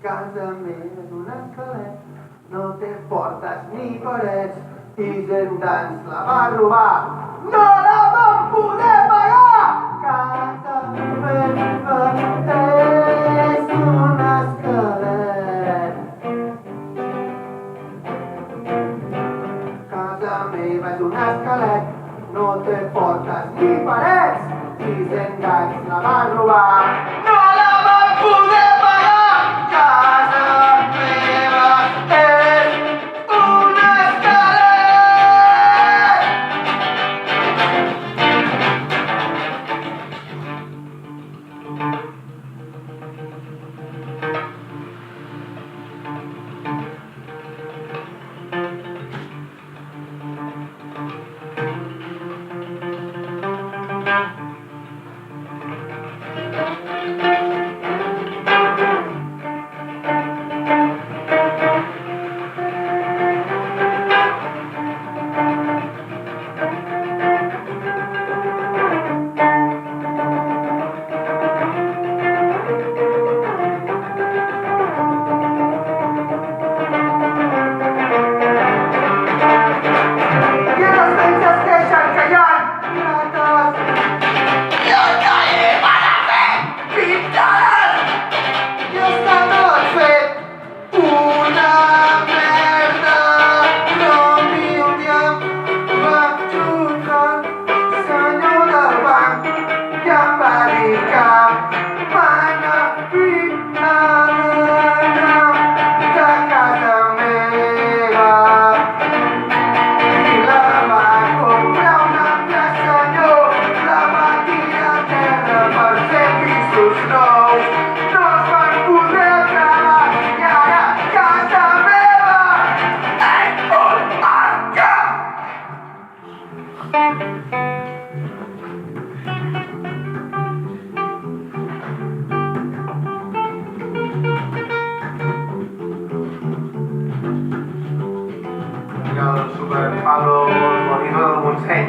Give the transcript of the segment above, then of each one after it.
Casa meva és un esquelet, no té portes ni parets, i 100 anys la va robar, no la vam poder pagar! Casa meva és un esquelet. Casa meva és un esquelet, no té portes ni parets, i 100 anys la va robar, no la vam poder pagar! Casa meva és un esquelet! El superpalo bonito del Montseny.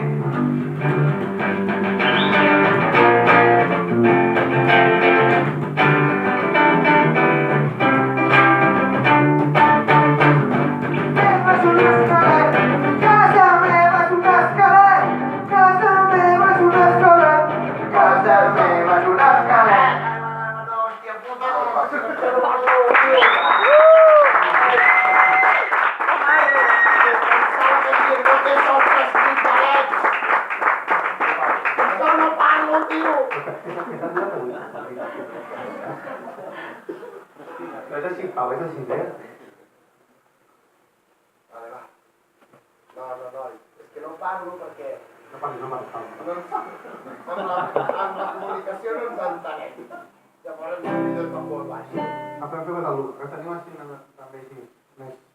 Eso sin pago, eso sin ver. Vale, va. No, és que no parlo perquè... No parli, no parli. Amb la comunicació no ens entenem. Llavors el vídeo és molt baix. Après, hem fet el look, que tenim així també així, més